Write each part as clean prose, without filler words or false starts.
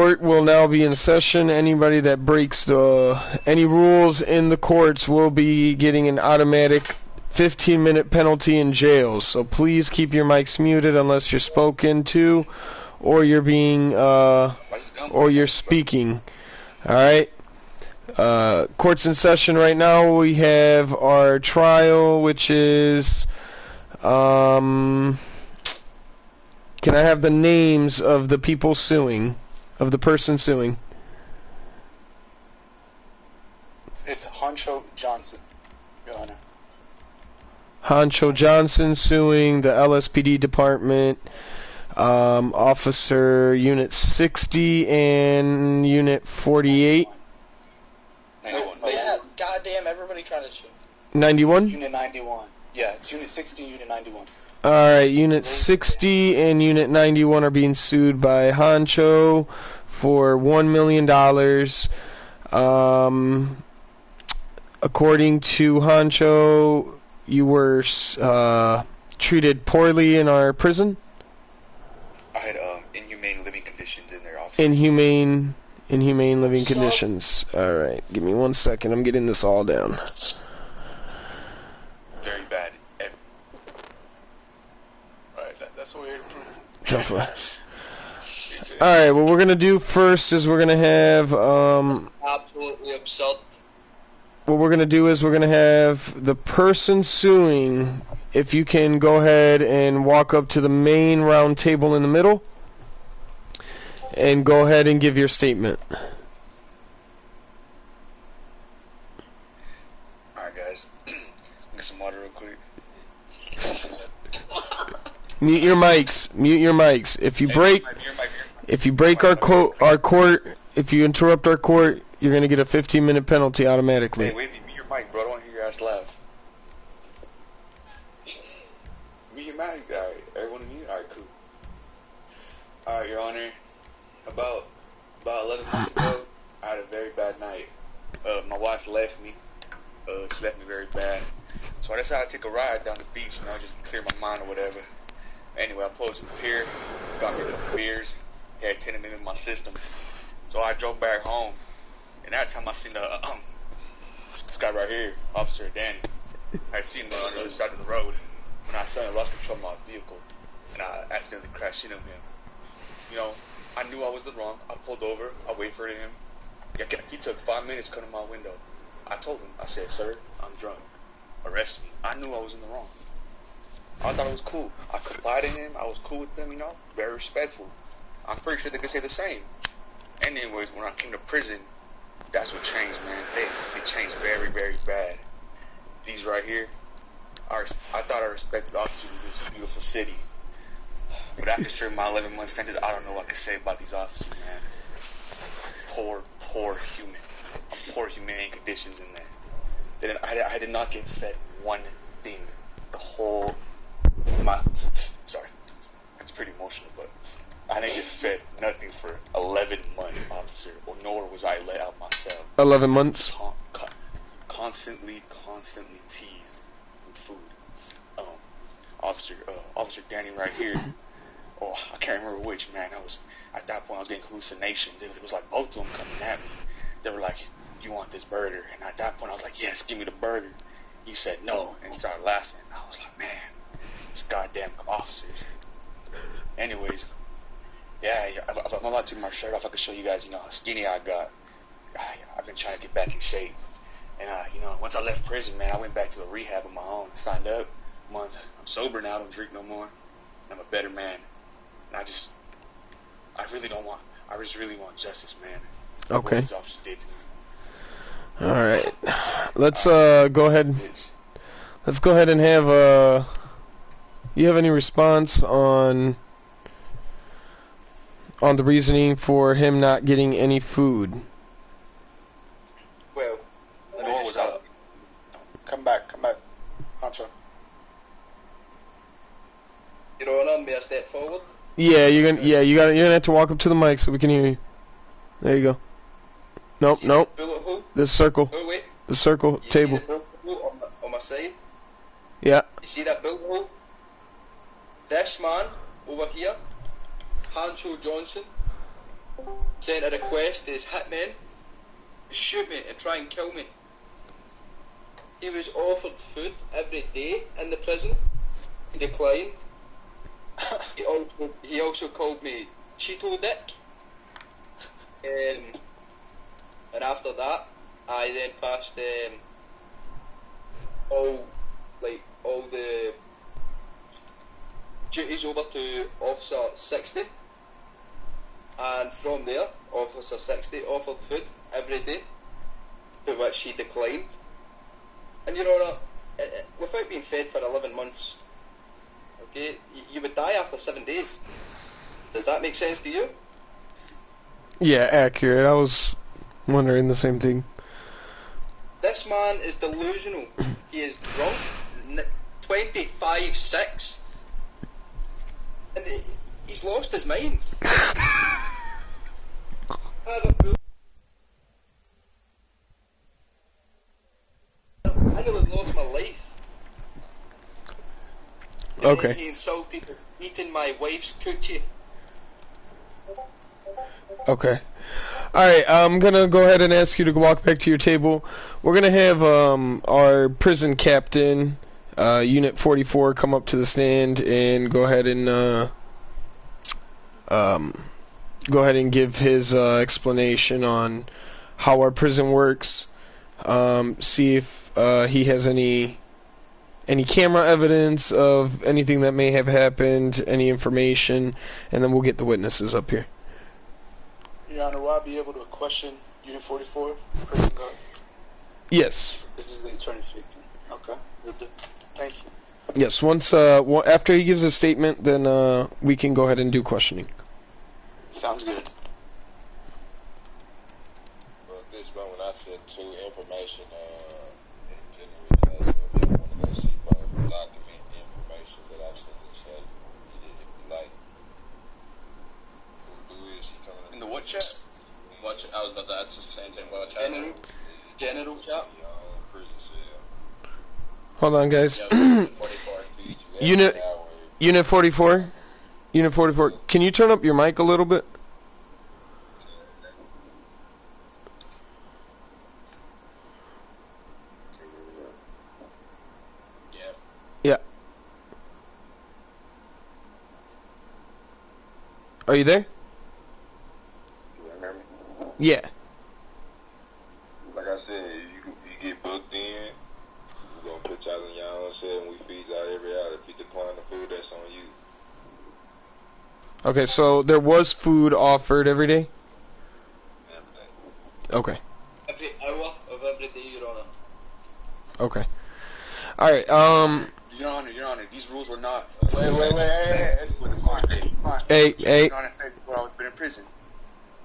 court will now be in session. Anybody that breaks any rules in the courts will be getting an automatic 15-minute penalty in jail. So please keep your mics muted unless you're spoken to or you're being or you're speaking. All right. Court's in session right now. We have our trial, which is can I have the names of the people suing, of the person suing? It's Honcho Johnson, Your Honor. Honcho Johnson suing the LSPD department, Officer Unit 60 and Unit 48. 91. Yeah, goddamn, everybody trying to sue. 91? Unit 91. Yeah, it's Unit 60 and Unit 91. Alright, Unit 60 and Unit 91 are being sued by Honcho for $1 million. According to Honcho, you were treated poorly in our prison? I had inhumane living conditions in their office. Inhumane living conditions. Alright, give me 1 second. I'm getting this all down. Very bad. That's what we're Jump for. Alright, what we're gonna do first is we're gonna have Absolutely absurd. what we're gonna do is we're gonna have the person suing, if you can go ahead and walk up to the main round table in the middle and go ahead and give your statement. Alright guys, get some water real quick. Mute your mics. Mute your mics. If you break our court, if you interrupt our court, you're gonna get a 15-minute penalty automatically. Hey, wait, mute your mic, bro. I don't want to hear your ass laugh. Mute your mic. Alright, everyone mute? Alright, cool. Alright, Your Honor. About 11 months ago, I had a very bad night. My wife left me. She left me very bad. So I decided to take a ride down the beach, just clear my mind or whatever. Anyway, I pulled to the pier, got me a couple beers, had 10 of them in my system. So I drove back home, and that time I seen this guy right here, Officer Danny. I seen him on the other side of the road, and I suddenly lost control of my vehicle, and I accidentally crashed into him. I knew I was the wrong. I pulled over, I waited for him. He took 5 minutes to come to my window. I told him, I said, "Sir, I'm drunk. Arrest me." I knew I was in the wrong. I thought it was cool. I complied to him. I was cool with them, very respectful. I'm pretty sure they could say the same. Anyways, when I came to prison, that's what changed, man. They changed very, very bad. These right here, I thought I respected officers in this beautiful city. But after serving my 11-month sentence, I don't know what I can say about these officers, man. Poor human. Poor humane conditions in there. I did not get fed one thing. Sorry, it's pretty emotional, but I didn't get fed nothing for 11 months, officer, nor was I let out myself. 11 months? Constantly teased with food. Officer Danny right here, I can't remember which, man. At that point I was getting hallucinations. It was like both of them coming at me. They were like, "You want this burger?" And at that point I was like, "Yes, give me the burger." He said no and started laughing. I was like, man, these goddamn officers. Anyways, if I'm about to take my shirt off, I can show you guys, how skinny I got. I've been trying to get back in shape. And, once I left prison, man, I went back to a rehab of my own. Signed up, I'm sober now, I don't drink no more. And I'm a better man. And I just really want justice, man. Okay. What these officers did to me. All right, let's go ahead. Let's go ahead and have you have any response on the reasoning for him not getting any food? Well, nor was I. Come back, Honcho. Your Honor, may I step forward? Yeah, you're gonna have to walk up to the mic so we can hear you. There you go. Nope. Bullet hole? The circle. Oh wait. The circle You table. See the bullet hole on my side? Yeah. You see that bullet hole? This man over here, Honcho Johnson, sent a request to his hitmen to shoot me and try and kill me. He was offered food every day in the prison. He declined. He also called me Cheeto Dick. And after that, I then passed all the duties over to Officer 60. And from there, Officer 60 offered food every day, to which he declined. And Your Honour, without being fed for 11 months, okay, you would die after 7 days. Does that make sense to you? Yeah, accurate. I was wondering the same thing. This man is delusional. He is drunk, 25-6, and he's lost his mind. I nearly lost my life. And Okay. then he insulted eating my wife's coochie. Okay. Alright, I'm gonna go ahead and ask you to walk back to your table. We're gonna have our prison captain, Unit 44, come up to the stand and go ahead and give his explanation on how our prison works. See if he has any camera evidence of anything that may have happened, any information, and then we'll get the witnesses up here. Your Honor, will I be able to question Unit 44, prison guard? Yes. This is the attorney speaking. Okay. Thank you. Yes, once after he gives a statement, then we can go ahead and do questioning. Sounds good. Well, at this moment, I sent 2 information in general test. So if you want to go see both, document the information that I sent and say, if you like, who is he coming In the what chat? What I was about to ask the same thing. What chat? General chat. your own prison cell? Hold on, guys. Yeah, 44. Feed you every Unit hour. Unit 44. Unit 44. Can you turn up your mic a little bit? Yeah. Yeah. Are you there? You hear me? Yeah. Like I said, you get booked in, we're going to put y'all in your own cell and we feed y'all every hour. If you decline the food, that's on you. Okay, so there was food offered every day? Everything. Okay. Every hour of every day, Your Honour. Okay. Alright, Your Honor, these rules were not. Wait, hey, it's fine. Hey. Your Honor, before I was been in prison.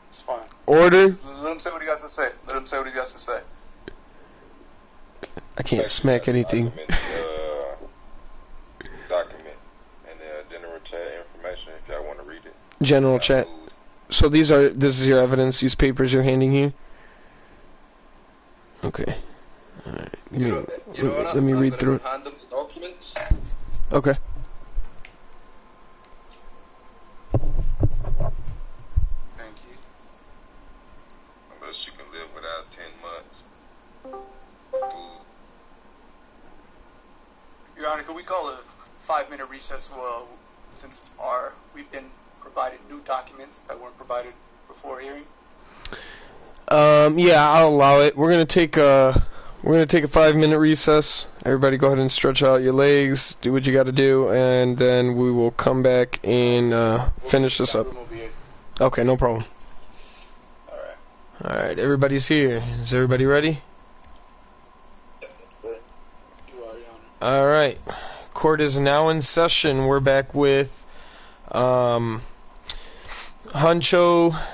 It's fine. Order. Let him say what he got to say. I can't smack anything. Document and general chat information if y'all want to read it. General chat. So this is your evidence, these papers you're handing here? Okay. Alright. Let me read through it. Hand them the documents. Okay. Thank you. Unless you can live without 10 months. Food. Your Honor, could we call a 5-minute recess? Well, since we've been provided new documents that weren't provided before hearing. Yeah, I'll allow it. We're gonna take a 5-minute recess. Everybody go ahead and stretch out your legs, do what you gotta do, and then we will come back and finish this up. Okay, no problem. Alright, everybody's here. Is everybody ready? You are, Your Honor. Alright. Court is now in session. We're back with Huncho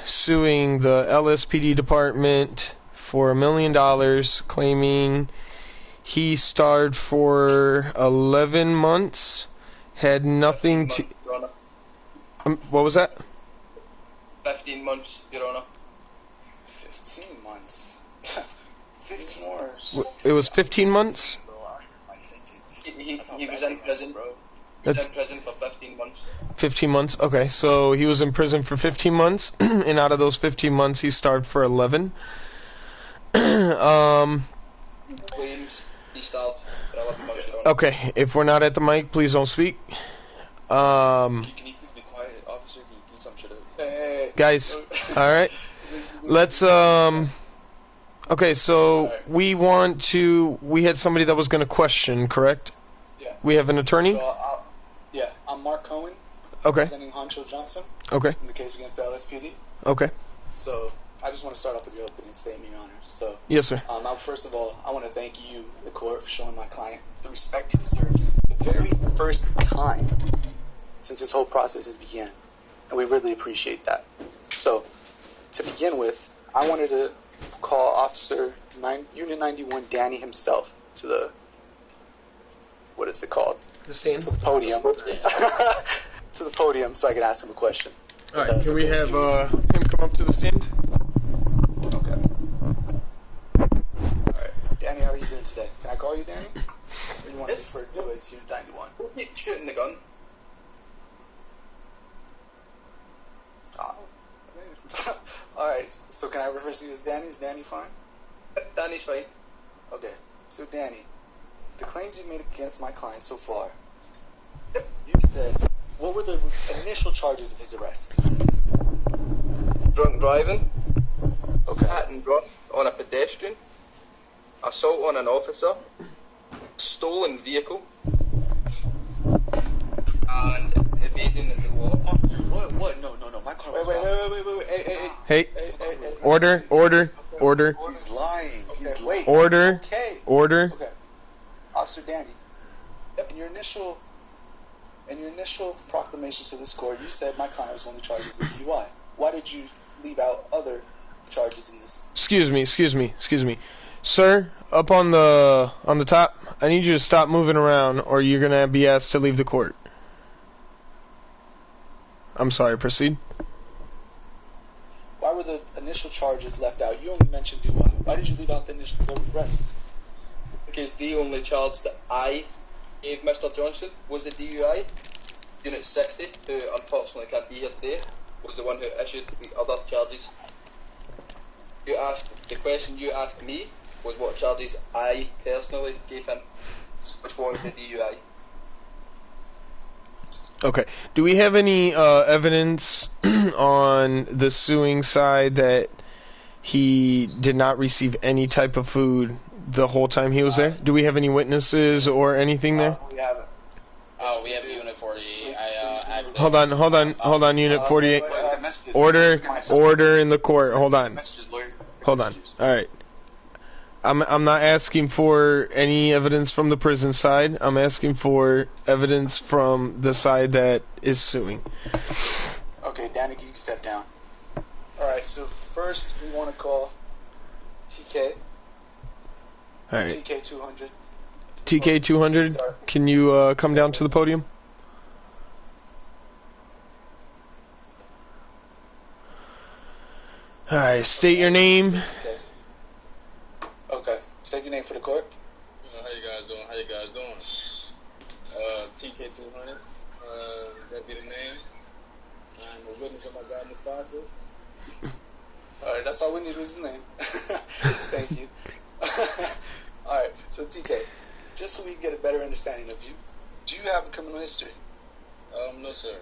suing the LSPD department for $1 million, claiming he starved for 11 months, had nothing to... Your Honour. What was that? 15 months, Your Honour. 15 months. 15 more. It was 15 months? He was in prison. He's in prison for 15 months. 15 months. Okay, so he was in prison for 15 months, and out of those 15 months, he starved for 11. Claims he starved for 11 months. Okay, if we're not at the mic, please don't speak. Can you please be quiet, officer? Can you keep some shit up? Hey. Guys, all right. Let's Okay, so we had somebody that was going to question, correct? Yeah. We have an attorney? So, yeah, I'm Mark Cohen, Okay. representing Honcho Johnson Okay. in the case against the LSPD. Okay. So I just want to start off with your opening statement, Your Honor. So, Yes, sir. first of all, I want to thank you, the court, for showing my client the respect he deserves the very first time since this whole process has began, and we really appreciate that. So, to begin with, I wanted to call Officer Unit 91 Danny himself to the, what is it called? The stand. To the podium. To the podium so I could ask him a question. All right, can we have him come up to the stand? Okay. Alright. Danny, how are you doing today? Can I call you Danny? Or you want to refer to as Unit 91? Keep shooting the gun. Alright, so can I refer to you as Danny? Is Danny fine? Danny's fine. Okay. So Danny, the claims you made against my client so far, Yep. you said, what were the initial charges of his arrest? Drunk driving, Okay. hit and run on a pedestrian, assault on an officer, stolen vehicle, and evading the law. Officer, what? No. My car was Wait. Hey, Hey. order. He's lying. He's lying. Wait. Order. Okay. Order. Okay. Officer Danny, in your initial proclamation to this court, you said my client was only charged as a DUI. Why did you leave out other charges in this? Excuse me. Sir, up on the top, I need you to stop moving around or you're going to be asked to leave the court. I'm sorry, proceed. Why were the initial charges left out? You only mentioned DUI. Why did you leave out the rest? Because the only charge that I gave Mr. Johnson was the DUI. Unit 60, who unfortunately can't be here today, was the one who issued the other charges. The question you asked me was what charges I personally gave him, which one the DUI. Okay. Do we have any evidence on the suing side that he did not receive any type of food the whole time he was there? Do we have any witnesses or anything there? We haven't. Oh, we have Unit 48. Hold on, Unit 48. Order in the court. Hold on. All right. I'm not asking for any evidence from the prison side. I'm asking for evidence from the side that is suing. Okay, Danny, can you step down? Alright, so first we want to call TK. All right. TK 200. TK 200, can you come down to the podium? All right, state your name. Okay, state your name for the court. How you guys doing? TK200. That be the name. I'm a witness of my guy Mufasa. Alright, that's all we need was his name. Thank you. Alright, so TK, just so we can get a better understanding of you, do you have a criminal history? No, sir.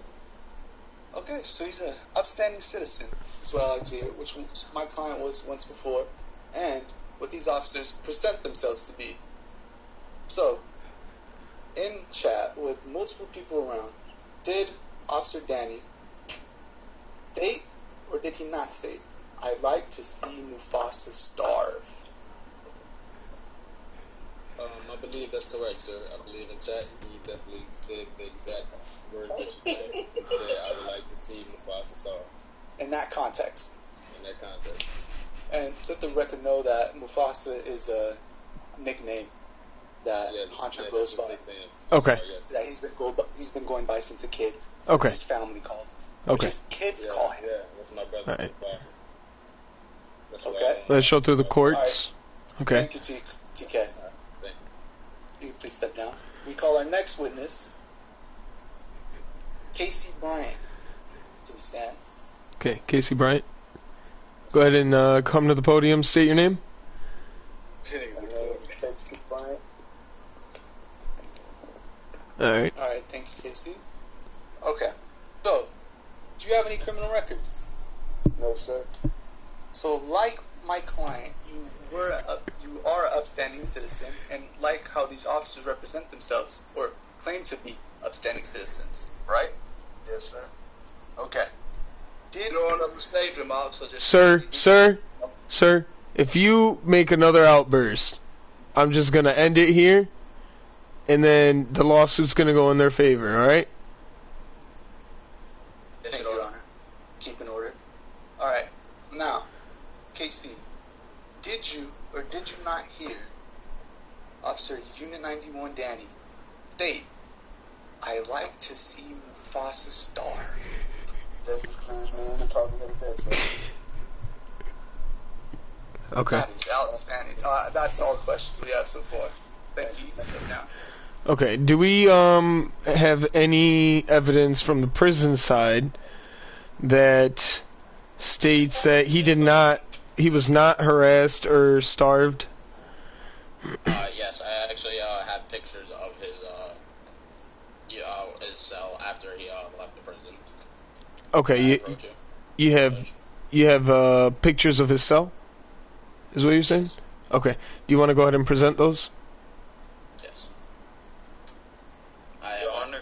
Okay, so he's an upstanding citizen. That's what I like to hear, which my client was once before, and what these officers present themselves to be. So, in chat with multiple people around, did Officer Danny state or did he not state, "I'd like to see Mufasa starve"? I believe that's correct, sir. I believe in chat he definitely said the exact word that you said. He said, I would like to see Mufasa starve. In that context. In that context. And let the record know that Mufasa is a nickname that Hunter goes by. Okay. That he's been going by since a kid. Okay. His family calls him. Okay. His kids call him. Yeah, that's my brother. All right. That's Okay. Let's show through the courts. Okay. Thank you, TK. Thank you. You can please step down. We call our next witness, Casey Bryant to the stand. Okay, Casey Bryant. Go ahead and come to the podium. State your name. Casey Bryant. Alright. Alright, thank you, Casey. Okay. So, do you have any criminal records? No, sir. So, like my client, you are an upstanding citizen, and like how these officers represent themselves, or claim to be upstanding citizens, right? Yes, sir. Okay. Did stage remarks or just... Sir, if you make another outburst, I'm just gonna end it here, and then the lawsuit's gonna go in their favor, alright? Thank you, Your Honor. Keep in order. Alright, now, Casey, did you or did you not hear Officer Unit 91 Danny state, "I like to see Mufasa star"? Just as clear as me and the top of the head, sir. Okay. That is outstanding. That's all the questions we have so far. Thank you. You can step down. Okay, do we have any evidence from the prison side that states that he was not harassed or starved? Yes, I actually have pictures of his cell after he left the prison. Okay, you have pictures of his cell? Is what you're saying? Okay. Do you want to go ahead and present those? Yes. I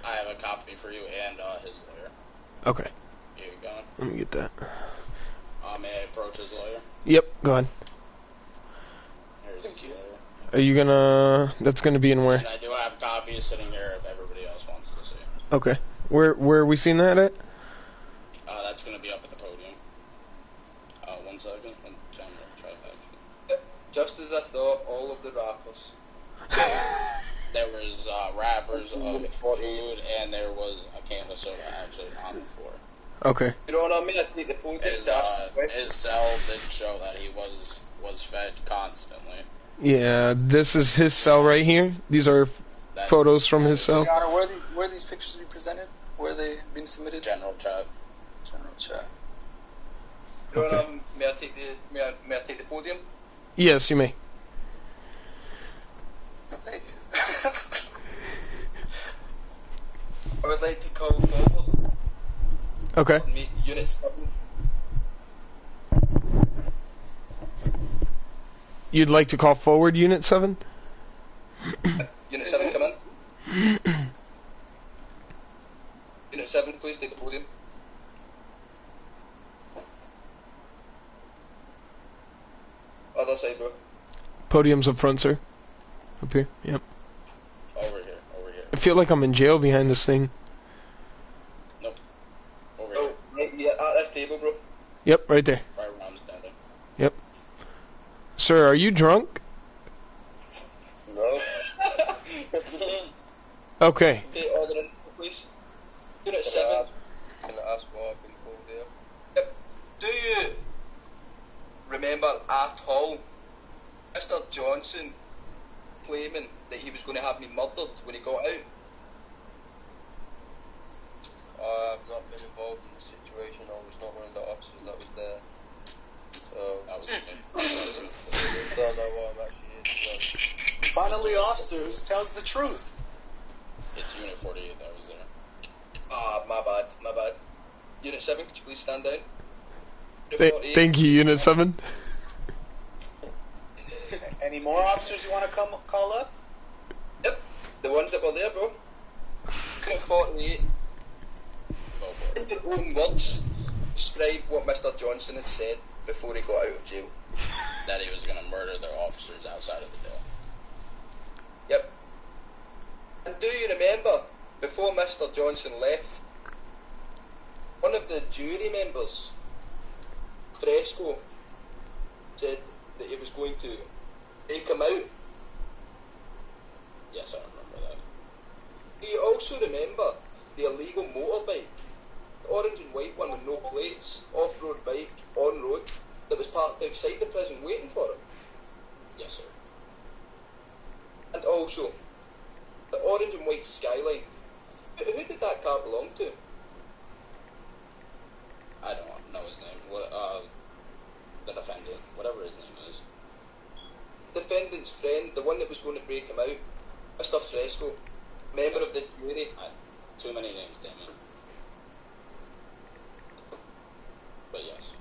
have a copy for you and his lawyer. Okay. Here you go. Let me get that. May I approach his lawyer? Yep, go ahead. Here's his lawyer. Are you gonna... That's gonna be in where? And I do have copies sitting here if everybody else wants to see. Okay. Where are we seeing that at? That's gonna be up at the podium. 1 second. I'm trying to try to actually. Just as I thought, all of the rappers. There was wrappers of food, and there was a can of soda actually on the floor. Okay. You know what I mean? I think the podium. His cell did show that he was fed constantly. Yeah, this is his cell right here. These are photos from his cell. Your Honor, where are these pictures to be presented? Where are they being submitted? General chat. General chat. You know Okay. what, may I take the podium? Yes, you may. Thank you. I would like to call forward. Okay. Unit 7. You'd like to call forward Unit 7? Unit 7, come in. Unit 7, please take the podium. Other side, bro. Podium's up front, sir. Up here. Yep. Over here. I feel like I'm in jail behind this thing. Nope. Over Oh, here. right, yeah, at this table, bro. Yep, right there. Right where I'm standing. Yep. Sir, are you drunk? No. Okay. Okay, order in, please. Unit 7. Can I ask what I've been told there? Yep. Do you remember at all Mr. Johnson claiming that he was going to have me murdered when he got out? I've not been involved in the situation. I was not one of the officers that was there. So That was okay. I don't know what I'm actually here to do. Finally, officers, tell us the truth. It's Unit 48 that was there. My bad. Unit 7, could you please stand down? Thank you, Unit 7. Any more officers you want to call up? Yep, the ones that were there, bro. Unit 48. Go for In it. your own words, describe what Mr. Johnson had said before he got out of jail. That he was going to murder their officers outside of the jail. Yep. And do you remember, before Mr. Johnson left, one of the jury members, Fresco, said that he was going to take him out? Yes, I remember that. Do you also remember the illegal motorbike, the orange and white one with no plates, off-road bike, on-road, that was parked outside the prison waiting for him? Yes, sir. And also, the orange and white Skyline. Who did that car belong to? I don't know his name. What? The defendant, whatever his name is. Defendant's friend, the one that was going to break him out, Mr. Fresco, member of the jury. Too many names, Damien. But yes.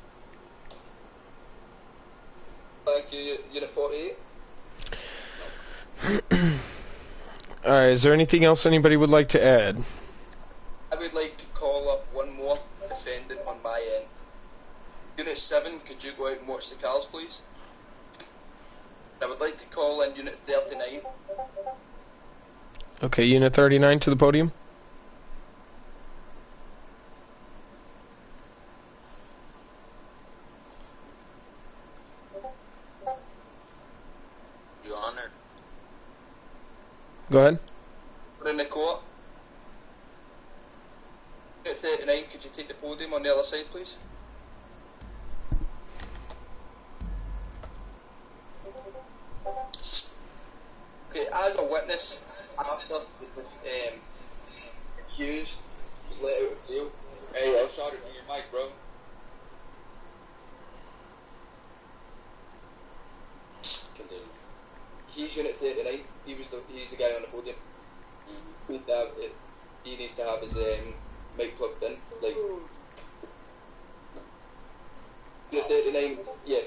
Thank you, Unit 48. Alright, is there anything else anybody would like to add? I would like to call up one more defendant on my end. Unit 7, could you go out and watch the cars, please? I would like to call in Unit 39. Okay, Unit 39 to the podium. Your Honor. Go ahead. We're in the court. Unit 39, could you take the podium on the other side, please? Okay, as a witness, after the accused was let out of jail. Hey, I'll shout it in your mic, bro. Continue. He's Unit 39. He's the guy on the podium. He needs to have his mic plugged in. Like Unit 39. Yeah.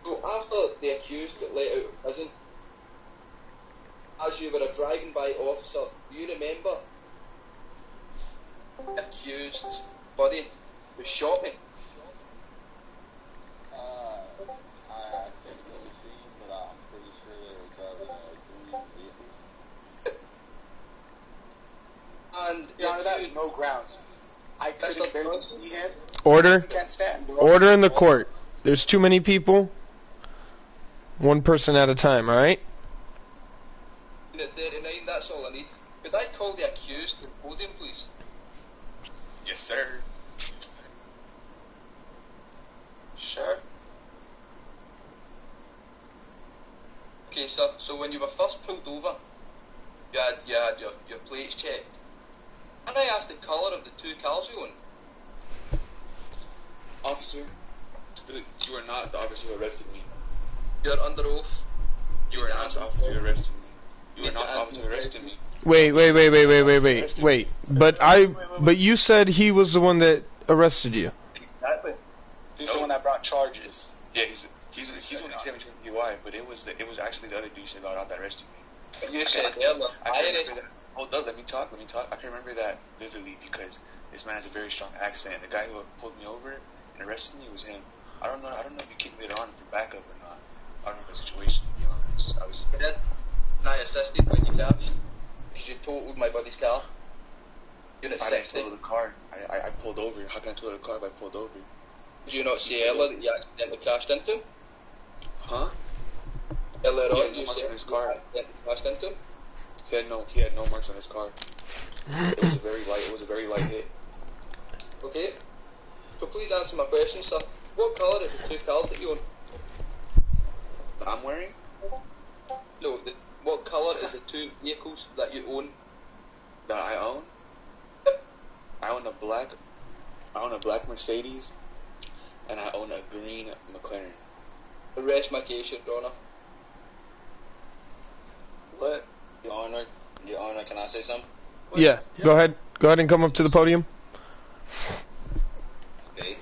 So after the accused got let out of prison, as you were a driving by officer, do you remember the accused buddy who shot me? I can't really see, but I'm pretty sure they were driving a 3 vehicle. And Your Honor, that accused, is no grounds. I couldn't barely see him. Order. He can't stand. Order in the court. There's too many people. One person at a time, alright? Unit 39, that's all I need. Could I call the accused to the podium, please? Yes, sir. Sure. Okay, sir, so when you were first pulled over, you had your plates checked. Can I ask the colour of the two cars you own? Officer, you are not the officer who arrested me. You're under oath. You are not the officer who arrested me. You are not the officer who arrested me. Wait. But you said he was the one that arrested you. Exactly. He's the one that brought charges. Yeah, he's the one examining UI, but it was actually the other dude that got out that arrested me. But you said earlier, I can remember that. Hold up, let me talk. I can remember that vividly because this man has a very strong accent. The guy who pulled me over and arrested me was him. I don't know if you kicked me on for backup or not. I don't know the situation, to be honest. I did. And I assisted when you crashed. Because you totaled my buddy's car. Unit I didn't 60. total the car. I pulled over. How can I total the car if I pulled over? Did you not say earlier that you accidentally crashed into him? Huh? Earlier He on, had no you marks said on his car. you accidentally crashed into him? He had no marks on his car. It was a very light hit. Okay. So please answer my question, sir. What colour is the two cars that you own? That I'm wearing? No, what colour is the two vehicles that you own? That I own? I own a black Mercedes, and I own a green McLaren. Arrest my case, Your Honour. What? Your Honor, can I say something? Yeah, go ahead and come up to the podium. Okay.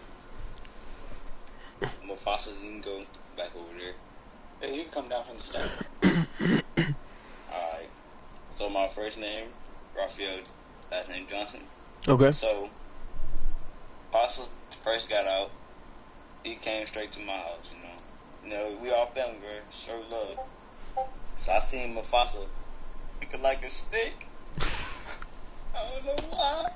Mufasa, you can go back over there. Hey, you can come down from the step. Alright. So my first name, Raphael, last name Johnson. Okay. So, Mufasa first got out. He came straight to my house, you know. You know, we all family, bro. Show love. So I seen Mufasa looking like a stick. I don't know why.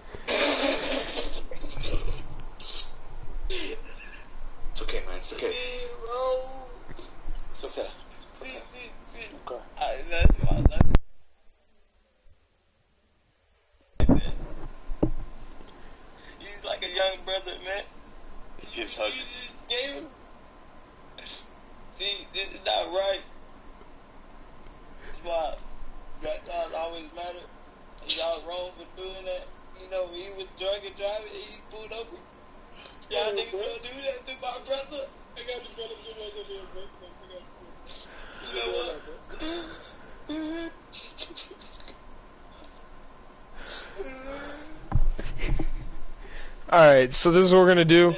It's okay, man. It's okay. Bro. It's okay. It's okay. Okay. That's he's like a young brother, man. He gives hugs. You just gave him. See, this is not right. That's why black lives always matter. And y'all wrong for doing that. You know, he was drunk and driving, he pulled over. Alright, so this is what we're gonna do.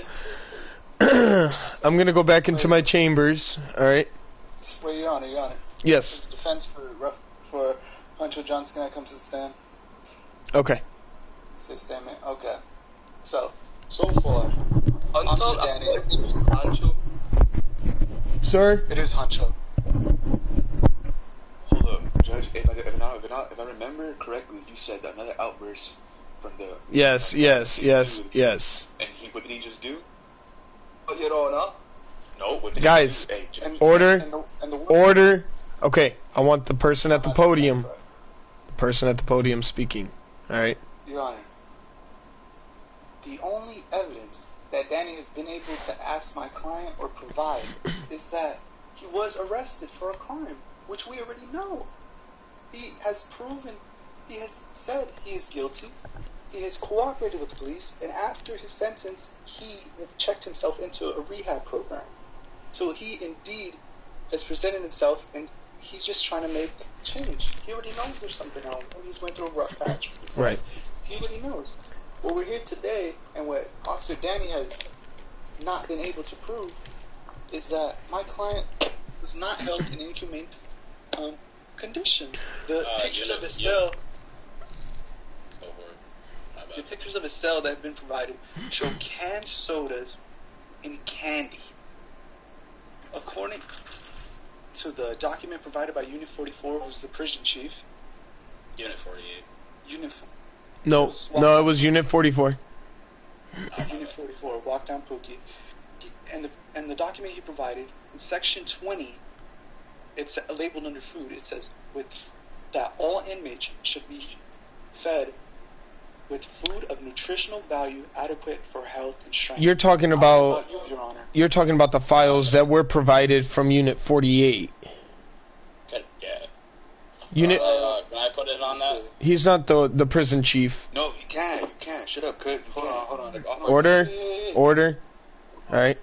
I'm gonna go back into my chambers, alright? Wait, Your Honor. Yes. Is defense for Hunter Johnson, can I come to the stand? Okay. Say statement. Okay. So far, Officer Hunter, Danny. Hancho. Sir? It is Huncho. Hold up, Judge. If I remember correctly, you said that another outburst from the. Yes. And what did he just do? But Your Honor, No. What did Guys, he do? Hey, Judge. Order. And the Order. Okay, I want the person at the podium. The person at the podium speaking. Alright? Your Honor, the only evidence that Danny has been able to ask my client or provide is that he was arrested for a crime, which we already know. He has said he is guilty. He has cooperated with the police, and after his sentence, he checked himself into a rehab program. So he indeed has presented himself, and he's just trying to make change. He already knows there's something wrong. He's went through a rough patch. Right. He already knows. What we're here today, and what Officer Danny has not been able to prove, is that my client was not held in inhumane condition. The pictures of his cell, the pictures of his cell that have been provided show canned sodas and candy. According to the document provided by Unit 44, who's the prison chief. Unit 48. No, it was Unit 44. Unit 44, walk down Pookie. And the document he provided, in section 20, it's labeled under food. It says that all inmates should be fed with food of nutritional value adequate for health and strength. You're talking about you, Your Honor. You're talking about the files that were provided from Unit 48. Yeah. Unit. Can I put it on that? He's not the prison chief. No, you can't. Shut up, Kurt. Hold on. Order. Order. All right.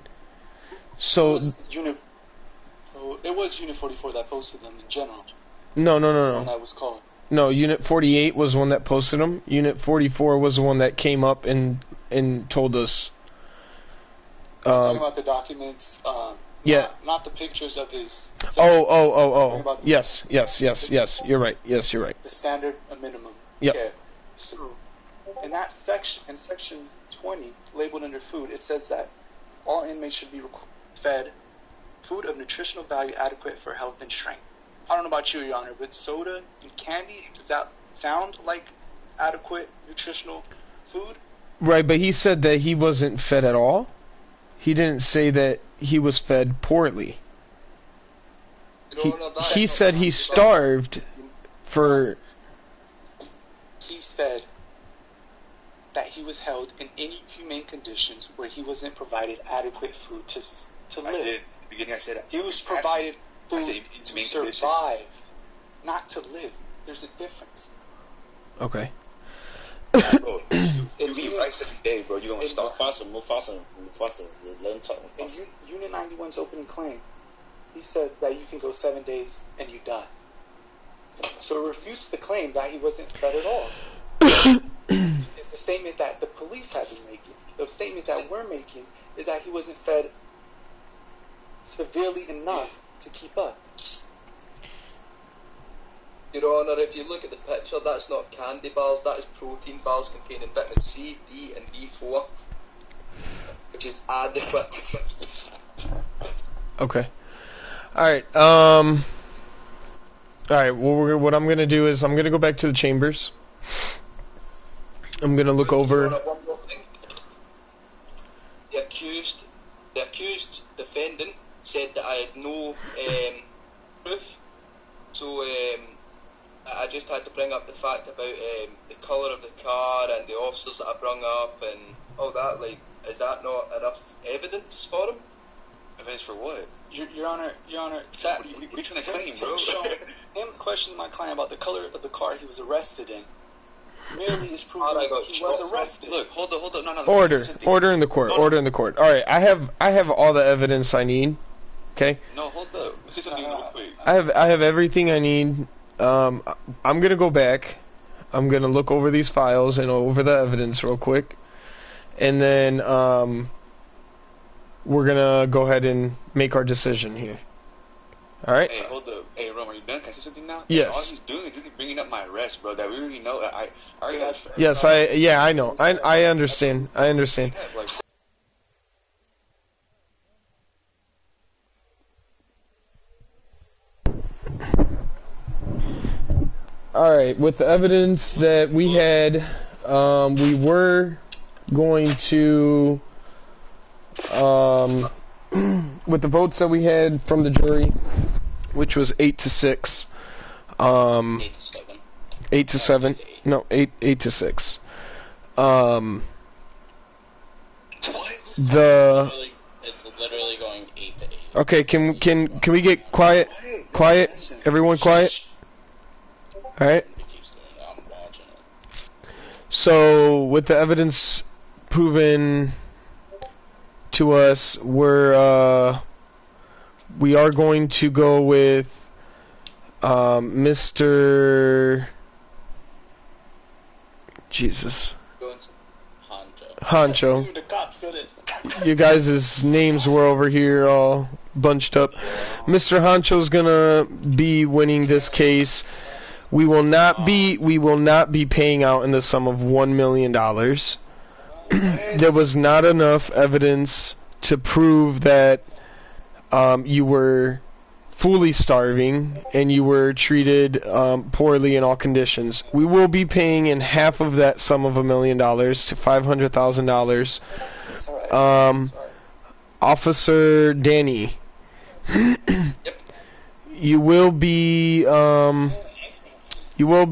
So it was Unit 44 that posted them in general. No. When that was called. No, Unit 48 was the one that posted them. Unit 44 was the one that came up and told us. Talking about the documents. Yeah. Not the pictures of his. Oh. Yes. You're right. Yes, you're right. The standard minimum. Yep. Okay. So, in that section, in section 20, labeled under food, it says that all inmates should be fed food of nutritional value adequate for health and strength. I don't know about you, Your Honor, but soda and candy, does that sound like adequate nutritional food? Right, but he said that he wasn't fed at all. He didn't say that he was fed poorly. He said he starved for... He said that he was held in inhumane conditions where he wasn't provided adequate food to live. I did. At the beginning I said he was provided food to survive, not to live. There's a difference. Okay. Bro, you eat rice every day, bro. You gonna stop. Mufasa. Let him talk. Mufasa. Unit 91's opening claim, he said that you can go 7 days and you die. So it refutes the claim that he wasn't fed at all. It's the statement that the police have been making. The statement that we're making is that he wasn't fed severely enough to keep up. Your Honour, if you look at the picture, that's not candy bars, that is protein bars containing vitamin C, D and B4, which is adequate. Okay. Alright, Alright, well, what I'm going to do is I'm going to go back to the chambers. I'm going to look over... One more thing. The accused defendant said that I had no proof, so I just had to bring up the fact about the colour of the car and the officers that I brung up and all that. Like, is that not enough evidence for him? Evidence for what? Your Honor, What are you trying to claim, bro? Him questioning my client about the color of the car he was arrested in merely is proof that he was arrested. Look, hold on, no. Order in the court. Order in the court. All right, I have all the evidence I need. Okay. No, hold up. Let's say something real quick. I have everything I need. I'm gonna go back. I'm gonna look over these files and over the evidence real quick, and then we're gonna go ahead and make our decision here. All right. Hey, hold up. Hey, Rome, are you done? Can I say something now? Yes. All he's doing is really bringing up my arrest, bro. That we already know. I already have. Yes, I know. I understand. I understand. Like, All right. With the evidence that we had, we were going to, with the votes that we had from the jury, which was 8-6. 8 to 7. 8 to 7. No, 8 to 6. It's literally going 8 to 8. Okay, can we get quiet? Quiet. Everyone quiet. All right. It keeps going. I'm watching it. So, with the evidence proven to us, we are going to go with Mr. Jesus. Hancho. The cops did it. You guys' names were over here all bunched up. Mr. Hancho's gonna be winning this case. We will not be paying out in the sum of $1 million. There was not enough evidence to prove that you were fully starving and you were treated poorly in all conditions. We will be paying in half of that sum of $1 million to $500,000. It's alright. Officer Danny, you will be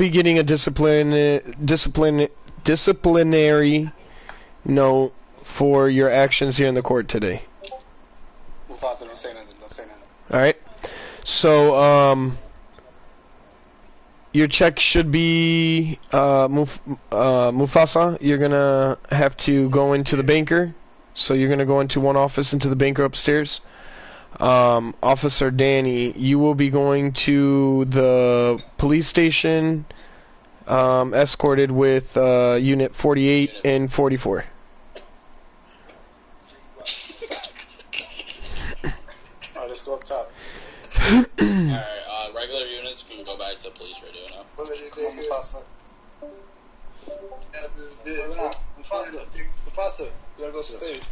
getting a disciplinary note for your actions here in the court today. Mufasa, don't say nothing. Don't say nothing. All right. So your check should be Mufasa. You're gonna have to go into the banker. So you're gonna go into one office into the banker upstairs. Officer Danny, you will be going to the police station, escorted with Unit 48 and 44. Alright, let's go up top. Alright, regular units can go back to police radio now. Come on, Mufasa. Mufasa, you gotta go upstairs.